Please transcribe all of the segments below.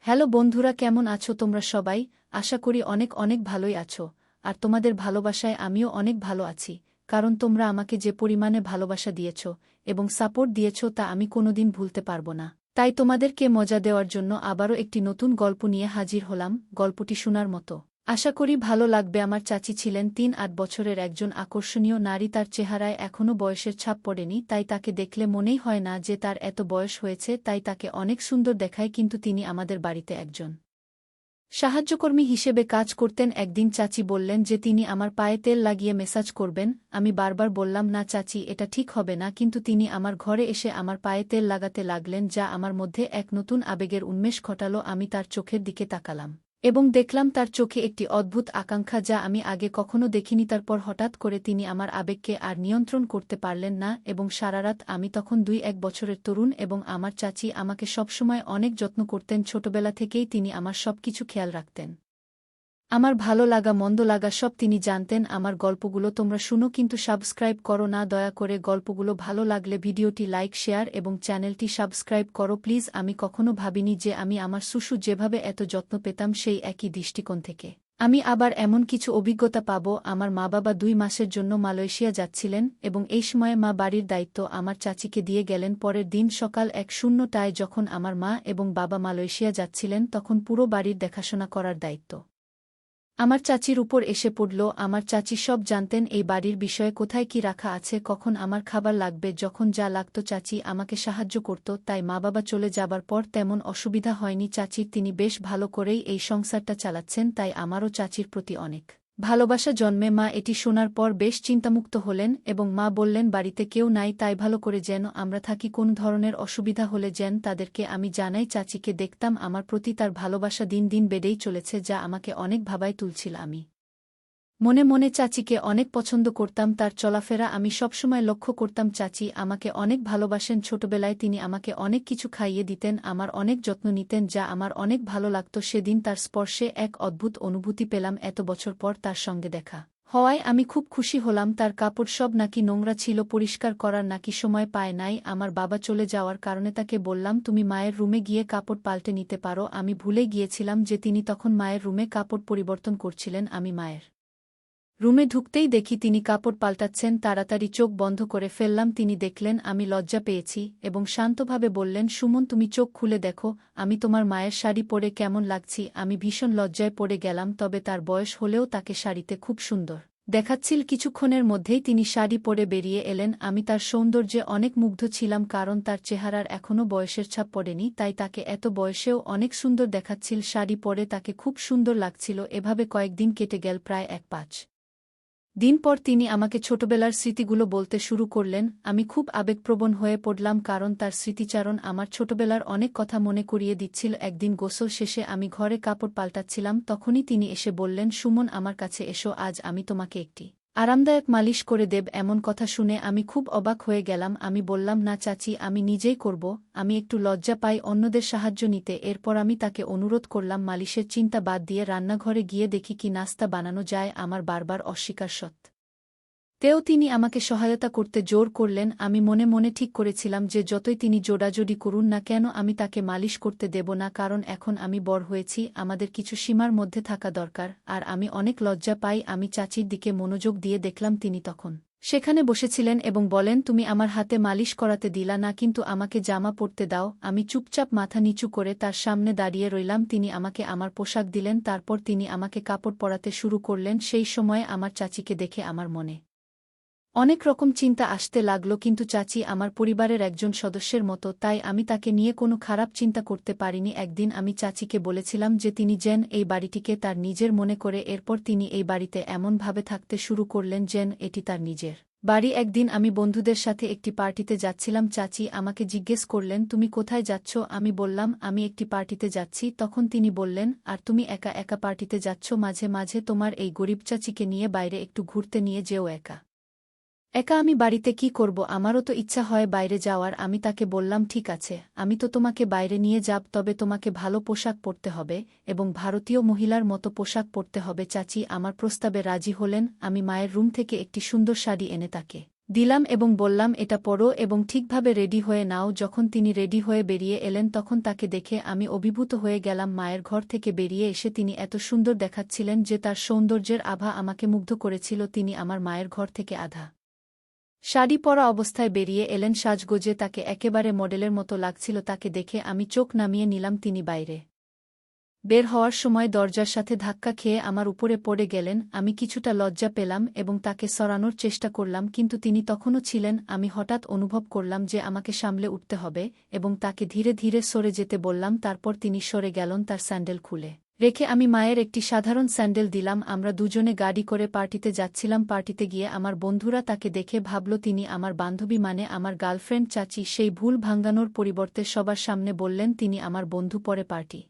Hello বন্ধুরা, কেমন আছো তোমরা সবাই? আশা করি অনেক অনেক ভালোই আছো। আর তোমাদের ভালোবাসায় আমিও অনেক ভালো আছি, কারণ তোমরা আমাকে যে পরিমাণে ভালোবাসা দিয়েছ এবং সাপোর্ট দিয়েছ তা আমি কোনোদিন ভুলতে পারবো না। তাই তোমাদেরকে মজা দেওয়ার জন্য আবারও একটি নতুন গল্প নিয়ে হাজির হলাম, গল্পটি শোনার মতো। আশা করি ভালো লাগবে। আমার চাচি ছিলেন ৩-৮ বছরের একজন আকর্ষণীয় নারী। তার চেহারায় এখনও বয়সের ছাপ পড়েনি, তাই তাকে দেখলে মনেই হয় না যে তার এত বয়স হয়েছে। তাই তাকে অনেক সুন্দর দেখায়। কিন্তু তিনি আমাদের বাড়িতে একজন সাহায্যকর্মী হিসেবে কাজ করতেন। একদিন চাচি বললেন যে তিনি আমার পায়ে তেল লাগিয়ে মেসাজ করবেন। আমি বারবার বললাম না চাচি, এটা ঠিক হবে না, কিন্তু তিনি আমার ঘরে এসে আমার পায়ে তেল লাগাতে লাগলেন, যা আমার মধ্যে এক নতুন আবেগের উন্মেষ ঘটাল। আমি তার চোখের দিকে তাকালাম এবং দেখলাম তার চোখে একটি অদ্ভুত আকাঙ্ক্ষা, যা আমি আগে কখনো দেখিনি। তারপর হঠাৎ করে তিনি আমার আবেগকে আর নিয়ন্ত্রণ করতে পারলেন না এবং সারারাত, আমি তখন ২-১ বছরের তরুণ এবং আমার চাচি আমাকে সবসময় অনেক যত্ন করতেন। ছোটবেলা থেকেই তিনি আমার সবকিছু খেয়াল রাখতেন। আমার ভালো লাগা মন্দ লাগা সব তিনি জানতেন। আমার গল্পগুলো তোমরা শুনো, কিন্তু সাবস্ক্রাইব করো না দয়া করে। গল্পগুলো ভালো লাগলে ভিডিওটি লাইক, শেয়ার এবং চ্যানেলটি সাবস্ক্রাইব করো প্লিজ। আমি কখনো ভাবিনি যে আমি আমার শুশু যেভাবে এত যত্ন পেতাম, সেই একই দৃষ্টিকোণ থেকে আমি আবার এমন কিছু অভিজ্ঞতা পাব। আমার মা-বাবা ২ মাসের জন্য মালয়েশিয়া যাচ্ছিলেন এবং এই সময়ে মা বাড়ির দায়িত্ব আমার চাচিকে দিয়ে গেলেন। পরের দিন সকাল ১:০০টায় যখন আমার মা এবং বাবা মালয়েশিয়া যাচ্ছিলেন, তখন পুরো বাড়ির দেখাশোনা করার দায়িত্ব আমার চাচির উপর এসে পড়ল। আমার চাচি সব জানতেন এই বাড়ির বিষয়ে, কোথায় কি রাখা আছে, কখন আমার খাবার লাগবে, যখন যা লাগত চাচি আমাকে সাহায্য করত। তাই মা বাবা চলে যাবার পর তেমন অসুবিধা হয়নি চাচির। তিনি বেশ ভালো করেই এই সংসারটা চালাচ্ছেন, তাই আমারও চাচির প্রতি অনেক ভালোবাসা জন্মে। মা এটি শোনার পর বেশ চিন্তামুক্ত হলেন এবং মা বললেন বাড়িতে কেউ নাই, তাই ভালো করে যেন আমরা থাকি। কোন ধরনের অসুবিধা হলে যেন তাদেরকে আমি জানাই। চাচিকে দেখতাম আমার প্রতি তার ভালোবাসা দিন দিন বেড়েই চলেছে, যা আমাকে অনেক ভাবায় তুলছিল। আমি মনে মনে চাচিকে অনেক পছন্দ করতাম। তার চলাফেরা আমি সবসময় লক্ষ্য করতাম। চাচি আমাকে অনেক ভালোবাসেন। ছোটবেলায় তিনি আমাকে অনেক কিছু খাইয়ে দিতেন, আমার অনেক যত্ন নিতেন, যা আমার অনেক ভালো লাগত। সেদিন তার স্পর্শে এক অদ্ভুত অনুভূতি পেলাম। এত বছর পর তার সঙ্গে দেখা হওয়ায় আমি খুব খুশি হলাম। তার কাপড় সব নাকি নোংরা ছিল, পরিষ্কার করার নাকি সময় পায় নাই। আমার বাবা চলে যাওয়ার কারণে তাকে বললাম, তুমি মায়ের রুমে গিয়ে কাপড় পাল্টে নিতে পারো। আমি ভুলে গিয়েছিলাম যে তিনি তখন মায়ের রুমে কাপড় পরিবর্তন করছিলেন। আমি মায়ের রুমে ঢুকতেই দেখি তিনি কাপড় পাল্টাচ্ছেন। তাড়াতাড়ি চোখ বন্ধ করে ফেললাম। তিনি দেখলেন আমি লজ্জা পেয়েছি এবং শান্তভাবে বললেন, সুমন তুমি চোখ খুলে দেখো, আমি তোমার মায়ের শাড়ি পরে কেমন লাগছি। আমি ভীষণ লজ্জায় পড়ে গেলাম। তবে তার বয়স হলেও তাকে শাড়িতে খুব সুন্দর দেখাচ্ছিল। কিছুক্ষণের মধ্যেই তিনি শাড়ি পরে বেরিয়ে এলেন। আমি তার সৌন্দর্যে অনেক মুগ্ধ ছিলাম, কারণ তার চেহারার এখনও বয়সের ছাপ পড়েনি, তাই তাকে এত বয়সেও অনেক সুন্দর দেখাচ্ছিল। শাড়ি পরে তাকে খুব সুন্দর লাগছিল। এভাবে কয়েকদিন কেটে গেল। প্রায় ১-৫ দিন পর তিনি আমাকে ছোটবেলার স্মৃতিগুলো বলতে শুরু করলেন। আমি খুব আবেগপ্রবণ হয়ে পড়লাম, কারণ তার স্মৃতিচারণ আমার ছোটবেলার অনেক কথা মনে করিয়ে দিচ্ছিল। একদিন গোসল শেষে আমি ঘরে কাপড় পাল্টাচ্ছিলাম, তখনই তিনি এসে বললেন, সুমন আমার কাছে এসো, আজ আমি তোমাকে একটি আরামদায়ক মালিশ করে দেব। এমন কথা শুনে আমি খুব অবাক হয়ে গেলাম। আমি বললাম, না চাচি, আমি নিজেই করব। আমি একটু লজ্জা পাই অন্যদের সাহায্য নিতে। এরপর আমি তাকে অনুরোধ করলাম মালিশের চিন্তা বাদ দিয়ে রান্নাঘরে গিয়ে দেখি কি নাস্তা বানানো যায়। আমার বারবার অস্বীকার সত্ত্বেও তিনি আমাকে সহায়তা করতে জোর করলেন। আমি মনে মনে ঠিক করেছিলাম যে যতই তিনি জোড়াজোড়ি করুন না কেন, আমি তাকে মালিশ করতে দেব না, কারণ এখন আমি বড় হয়েছি, আমাদের কিছু সীমার মধ্যে থাকা দরকার। আর আমি অনেক লজ্জা পাই। আমি চাচির দিকে মনোযোগ দিয়ে দেখলাম তিনি তখন সেখানে বসেছিলেন এবং বলেন, তুমি আমার হাতে মালিশ করাতে দিলা না, কিন্তু আমাকে জামা পরতে দাও। আমি চুপচাপ মাথা নিচু করে তার সামনে দাঁড়িয়ে রইলাম। তিনি আমাকে আমার পোশাক দিলেন, তারপর তিনি আমাকে কাপড় পরাতে শুরু করলেন। সেই সময়ে আমার চাচিকে দেখে আমার মনে অনেক রকম চিন্তা আসতে লাগল, কিন্তু চাচি আমার পরিবারের একজন সদস্যের মতো, তাই আমি তাকে নিয়ে কোনো খারাপ চিন্তা করতে পারিনি। একদিন আমি চাচিকে বলেছিলাম যে তিনি যেন এই বাড়িটিকে তার নিজের মনে করে। এরপর তিনি এই বাড়িতে এমনভাবে থাকতে শুরু করলেন যেন এটি তার নিজের বাড়ি। একদিন আমি বন্ধুদের সাথে একটি পার্টিতে যাচ্ছিলাম। চাচি আমাকে জিজ্ঞেস করলেন, তুমি কোথায় যাচ্ছ? আমি বললাম, আমি একটি পার্টিতে যাচ্ছি। তখন তিনি বললেন, আর তুমি একা একা পার্টিতে যাচ্ছ? মাঝে মাঝে তোমার এই গরিব চাচিকে নিয়ে বাইরে একটু ঘুরতে নিয়ে যেও। একা একা আমি বাড়িতে কি করব? আমারও তো ইচ্ছা হয় বাইরে যাওয়ার। আমি তাকে বললাম, ঠিক আছে, আমি তো তোমাকে বাইরে নিয়ে যাব, তবে তোমাকে ভালো পোশাক পরতে হবে এবং ভারতীয় মহিলার মতো পোশাক পরতে হবে। চাচি আমার প্রস্তাবে রাজি হলেন। আমি মায়ের রুম থেকে একটি সুন্দর শাড়ি এনে তাকে দিলাম এবং বললাম এটা পরো এবং ঠিকভাবে রেডি হয়ে নাও। যখন তিনি রেডি হয়ে বেরিয়ে এলেন তখন তাকে দেখে আমি অভিভূত হয়ে গেলাম। মায়ের ঘর থেকে বেরিয়ে এসে তিনি এত সুন্দর দেখাচ্ছিলেন যে তার সৌন্দর্যের আভা আমাকে মুগ্ধ করেছিল। তিনি আমার মায়ের ঘর থেকে আধা শাড়ি পরা অবস্থায় বেরিয়ে এলেন সাজগোজে, তাকে একেবারে মডেলের মতো লাগছিল। তাকে দেখে আমি চোখ নামিয়ে নিলাম। তিনি বাইরে বের হওয়ার সময় দরজার সাথে ধাক্কা খেয়ে আমার উপরে পড়ে গেলেন। আমি কিছুটা লজ্জা পেলাম এবং তাকে সরানোর চেষ্টা করলাম, কিন্তু তিনি তখনও ছিলেন। আমি হঠাৎ অনুভব করলাম যে আমাকে সামলে উঠতে হবে এবং তাকে ধীরে ধীরে সরে যেতে বললাম। তারপর তিনি সরে গেলেন তার স্যান্ডেল খুলে রেখে। আমি মায়ের একটি সাধারণ স্যান্ডেল দিলাম। আমরা দুজনে গাড়ি করে পার্টিতে যাচ্ছিলাম। পার্টিতে গিয়ে আমার বন্ধুরা তাকে দেখে ভাবল তিনি আমার বান্ধবী, মানে আমার গার্লফ্রেন্ড। চাচি সেই ভুল ভাঙানোর পরিবর্তে সবার সামনে বললেন তিনি আমার বন্ধু। পরে পার্টি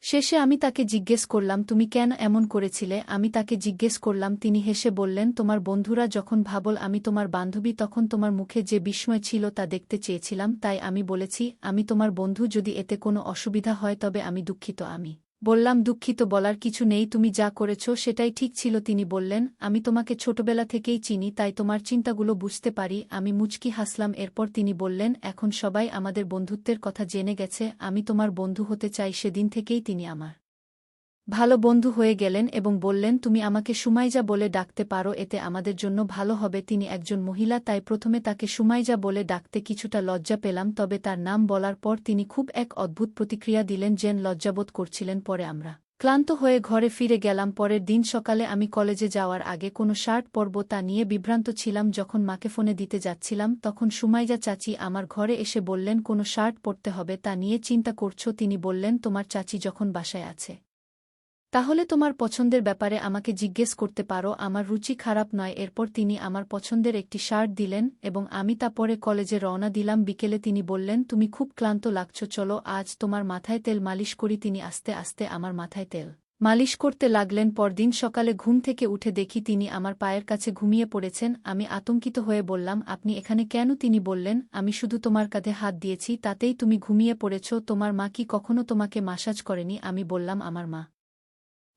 শেষে আমি তাকে জিজ্ঞেস করলাম, তুমি কেন এমন করেছিলে? আমি তাকে জিজ্ঞেস করলাম। তিনি হেসে বললেন, তোমার বন্ধুরা যখন ভাবল আমি তোমার বান্ধবী তখন তোমার মুখে যে বিস্ময় ছিল তা দেখতে চেয়েছিলাম, তাই আমি বলেছি আমি তোমার বন্ধু। যদি এতে কোনো অসুবিধা হয় তবে আমি দুঃখিত। আমি বললাম, দুঃখিত বলার কিছু নেই, তুমি যা করেছ সেটাই ঠিক ছিল। তিনি বললেন, আমি তোমাকে ছোটবেলা থেকেই চিনি, তাই তোমার চিন্তাগুলো বুঝতে পারি। আমি মুচকি হাসলাম। এরপর তিনি বললেন, এখন সবাই আমাদের বন্ধুত্বের কথা জেনে গেছে, আমি তোমার বন্ধু হতে চাই। সেদিন থেকেই তিনি আমার ভালো বন্ধু হয়ে গেলেন এবং বললেন, তুমি আমাকে সুমাইজা বলে ডাকতে পারো, এতে আমাদের জন্য ভালো হবে। তিনি একজন মহিলা, তাই প্রথমে তাকে সুমাইজা বলে ডাকতে কিছুটা লজ্জা পেলাম, তবে তার নাম বলার পর তিনি খুব এক অদ্ভুত প্রতিক্রিয়া দিলেন, যেন লজ্জাবোধ করছিলেন। পরে আমরা ক্লান্ত হয়ে ঘরে ফিরে গেলাম। পরের দিন সকালে আমি কলেজে যাওয়ার আগে কোনো শার্ট পরব তা নিয়ে বিভ্রান্ত ছিলাম। যখন মাকে ফোনে দিতে যাচ্ছিলাম তখন সুমাইজা চাচি আমার ঘরে এসে বললেন, কোনো শার্ট পরতে হবে তা নিয়ে চিন্তা করছো? তিনি বললেন, তোমার চাচি যখন বাসায় আছে তাহলে তোমার পছন্দের ব্যাপারে আমাকে জিজ্ঞেস করতে পারো, আমার রুচি খারাপ নয়। এরপর তিনি আমার পছন্দের একটি শার্ট দিলেন এবং আমি তা পরে কলেজে রওনা দিলাম। বিকেলে তিনি বললেন, তুমি খুব ক্লান্ত লাগছ, চলো আজ তোমার মাথায় তেল মালিশ করি। তিনি আস্তে আস্তে আমার মাথায় তেল মালিশ করতে লাগলেন। পরদিন সকালে ঘুম থেকে উঠে দেখি তিনি আমার পায়ের কাছে ঘুমিয়ে পড়েছেন। আমি আতঙ্কিত হয়ে বললাম, আপনি এখানে কেন? তিনি বললেন, আমি শুধু তোমার কাঁধে হাত দিয়েছি, তাতেই তুমি ঘুমিয়ে পড়েছ। তোমার মা কি কখনো তোমাকে মাসাজ করেনি? আমি বললাম, আমার মা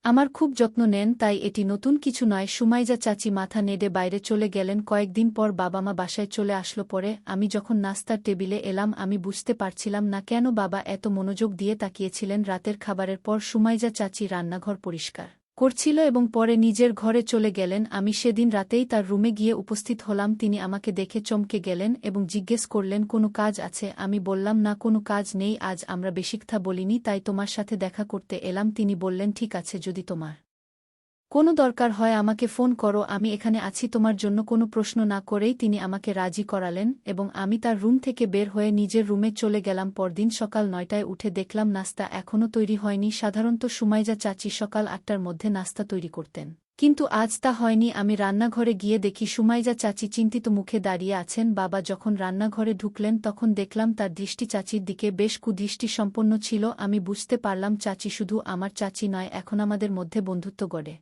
আমার খুব যত্ন নেন, তাই এটি নতুন কিছু নয়। সুমাইজা চাচি মাথা নেড়ে বাইরে চলে গেলেন। কয়েকদিন পর বাবা মা বাসায় চলে আসলো। পরে আমি যখন নাস্তার টেবিলে এলাম আমি বুঝতে পারছিলাম না কেন বাবা এত মনোযোগ দিয়ে তাকিয়েছিলেন। রাতের খাবারের পর সুমাইজা চাচি রান্নাঘর পরিষ্কার করছিল এবং পরে নিজের ঘরে চলে গেলেন। আমি সেদিন রাতেই তার রুমে গিয়ে উপস্থিত হলাম। তিনি আমাকে দেখে চমকে গেলেন এবং জিজ্ঞেস করলেন, কোনো কাজ আছে? আমি বললাম, না কোনো কাজ নেই, আজ আমরা বেশি কথা বলিনি, তাই তোমার সাথে দেখা করতে এলাম। তিনি বললেন, ঠিক আছে, যদি তোমার কোনো দরকার হয় আমাকে ফোন করো, আমি এখানে আছি তোমার জন্য। কোনো প্রশ্ন না করেই তিনি আমাকে রাজি করালেন এবং আমি তার রুম থেকে বের হয়ে নিজের রুমে চলে গেলাম। পরদিন সকাল 9টায় উঠে দেখলাম নাস্তা এখনও তৈরি হয়নি। সাধারণত সুমাইজা চাচি সকাল 8টার মধ্যে নাস্তা তৈরি করতেন, কিন্তু আজ তা হয়নি। আমি রান্নাঘরে গিয়ে দেখি সুমাইজা চাচি চিন্তিত মুখে দাঁড়িয়ে আছেন। বাবা যখন রান্নাঘরে ঢুকলেন তখন দেখলাম তার দৃষ্টি চাচির দিকে বেশ কুদৃষ্টি সম্পন্ন ছিল। আমি বুঝতে পারলাম চাচি শুধু আমার চাচি নয়, এখন আমাদের মধ্যে বন্ধুত্ব গড়ে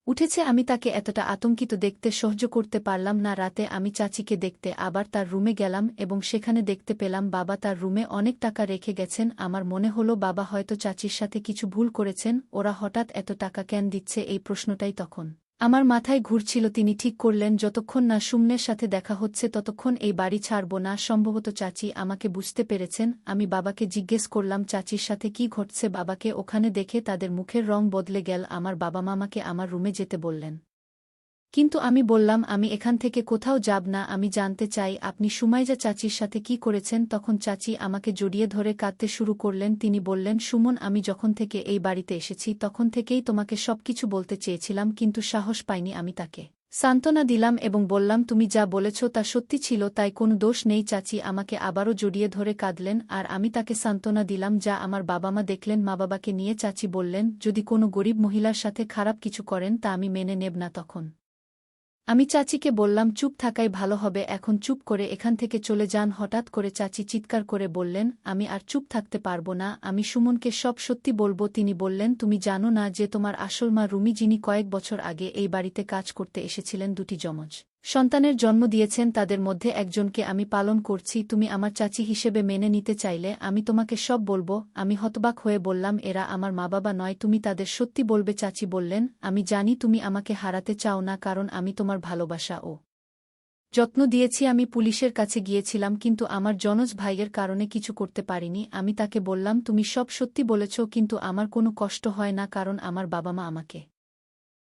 উঠেছে। আমি তাকে এতটা আতঙ্কিত দেখতে সহ্য করতে পারলাম না। রাতে আমি চাচিকে দেখতে আবার তার রুমে গেলাম এবং সেখানে দেখতে পেলাম বাবা তার রুমে অনেক টাকা রেখে গেছেন। আমার মনে হলো বাবা হয়তো চাচির সাথে কিছু ভুল করেছেন, ওরা হঠাৎ এত টাকা কেন দিচ্ছে, এই প্রশ্নটাই তখন আমার মাথায় ঘুরছিল। তিনি ঠিক করলেন যতক্ষণ না সুমনের সাথে দেখা হচ্ছে ততক্ষণ এই বাড়ি ছাড়ব না। সম্ভবত চাচি আমাকে বুঝতে পেরেছেন। আমি বাবাকে জিজ্ঞেস করলাম, চাচির সাথে কি ঘটছে? বাবাকে ওখানে দেখে তাদের মুখের রং বদলে গেল। আমার বাবা মামাকে আমার রুমে যেতে বললেন, কিন্তু আমি বললাম আমি এখান থেকে কোথাও যাব না, আমি জানতে চাই আপনি সুমাইজা চাচির সাথে কি করেছেন। তখন চাচি আমাকে জড়িয়ে ধরে কাঁদতে শুরু করলেন। তিনি বললেন, সুমন, আমি যখন থেকে এই বাড়িতে এসেছি তখন থেকেই তোমাকে সবকিছু বলতে চেয়েছিলাম, কিন্তু সাহস পাইনি। আমি তাকে সান্ত্বনা দিলাম এবং বললাম, তুমি যা বলেছ তা সত্যি ছিল, তাই কোনো দোষ নেই। চাচি আমাকে আবারও জড়িয়ে ধরে কাঁদলেন আর আমি তাকে সান্ত্বনা দিলাম যা আমার বাবা মা দেখলেন। মা বাবাকে নিয়ে চাচি বললেন, যদি কোনো গরিব মহিলার সাথে খারাপ কিছু করেন তা আমি মেনে নেব না। তখন আমি চাচিকে বললাম, চুপ থাকাই ভালো হবে, এখন চুপ করে এখান থেকে চলে যান। হঠাৎ করে চাচি চিৎকার করে বললেন, আমি আর চুপ থাকতে পারব না, আমি সুমনকে সব সত্যি বলবো। তিনি বললেন, তুমি জানো না যে তোমার আসল মা রুমি, যিনি কয়েক বছর আগে এই বাড়িতে কাজ করতে এসেছিলেন, দুটি যমজ সন্তানের জন্ম দিয়েছেন, তাদের মধ্যে একজনকে আমি পালন করছি। তুমি আমার চাচি হিসেবে মেনে নিতে চাইলে আমি তোমাকে সব বলবো। আমি হতবাক হয়ে বললাম, এরা আমার মা বাবা নয়, তুমি তাদের সত্যি বলবে? চাচি বললেন, আমি জানি তুমি আমাকে হারাতে চাও না, কারণ আমি তোমার ভালোবাসা ও যত্ন দিয়েছি। আমি পুলিশের কাছে গিয়েছিলাম কিন্তু আমার জনজ ভাইয়ের কারণে কিছু করতে পারিনি। আমি তাকে বললাম তুমি সব সত্যি বলেছ, কিন্তু আমার কোনো কষ্ট হয় না কারণ আমার বাবা মা আমাকে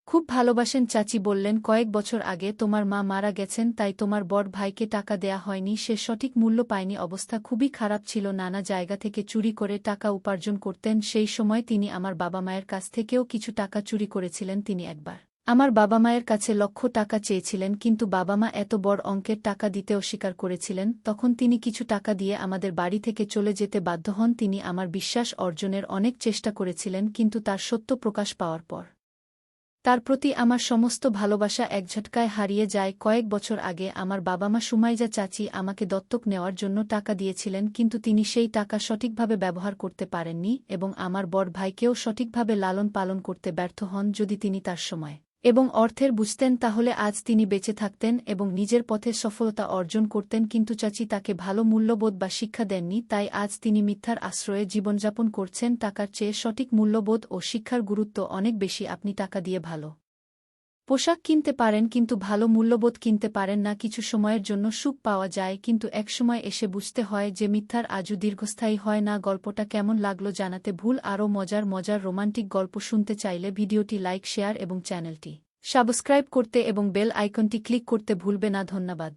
খুব ভালোবাসেন। চাচি বললেন, কয়েক বছর আগে তোমার মা মারা গেছেন, তাই তোমার বড় ভাইকে টাকা দেয়া হয়নি, সে সঠিক মূল্য পায়নি। অবস্থা খুবই খারাপ ছিল, নানা জায়গা থেকে চুরি করে টাকা উপার্জন করতেন। সেই সময় তিনি আমার বাবা মায়ের কাছ থেকেও কিছু টাকা চুরি করেছিলেন। তিনি একবার আমার বাবা মায়ের কাছে লক্ষ টাকা চেয়েছিলেন, কিন্তু বাবা মা এত বড় অঙ্কের টাকা দিতে অস্বীকার করেছিলেন। তখন তিনি কিছু টাকা দিয়ে আমাদের বাড়ি থেকে চলে যেতে বাধ্য হন। তিনি আমার বিশ্বাস অর্জনের অনেক চেষ্টা করেছিলেন, কিন্তু তার সত্য প্রকাশ পাওয়ার পর তার প্রতি আমার সমস্ত ভালোবাসা এক ঝটকায় হারিয়ে যায়। কয়েক বছর আগে আমার বাবা মা সুমাইজা চাচি আমাকে দত্তক নেওয়ার জন্য টাকা দিয়েছিলেন, কিন্তু তিনি সেই টাকা সঠিকভাবে ব্যবহার করতে পারেননি এবং আমার বড় ভাইকেও সঠিকভাবে লালন পালন করতে ব্যর্থ হন। যদি তিনি তার সময় এবং অর্থের বুঝতেন তাহলে আজ তিনি বেঁচে থাকতেন এবং নিজের পথে সফলতা অর্জন করতেন, কিন্তু চাচি তাকে ভালো মূল্যবোধ বা শিক্ষা দেননি। তাই আজ তিনি মিথ্যার আশ্রয়ে জীবনযাপন করছেন। টাকার চেয়ে সঠিক মূল্যবোধ ও শিক্ষার গুরুত্ব অনেক বেশি। আপনি টাকা দিয়ে ভালো পোশাক কিনতে পারেন, কিন্তু ভালো মূল্যবোধ কিনতে পারেন না। কিছু সময়ের জন্য সুখ পাওয়া যায়, কিন্তু একসময় এসে বুঝতে হয় যে মিথ্যার আজও দীর্ঘস্থায়ী হয় না। গল্পটা কেমন লাগলো জানাতে ভুল। আরও মজার মজার রোমান্টিক গল্প শুনতে চাইলে ভিডিওটি লাইক, শেয়ার এবং চ্যানেলটি সাবস্ক্রাইব করতে এবং বেল আইকনটি ক্লিক করতে ভুলবে না। ধন্যবাদ।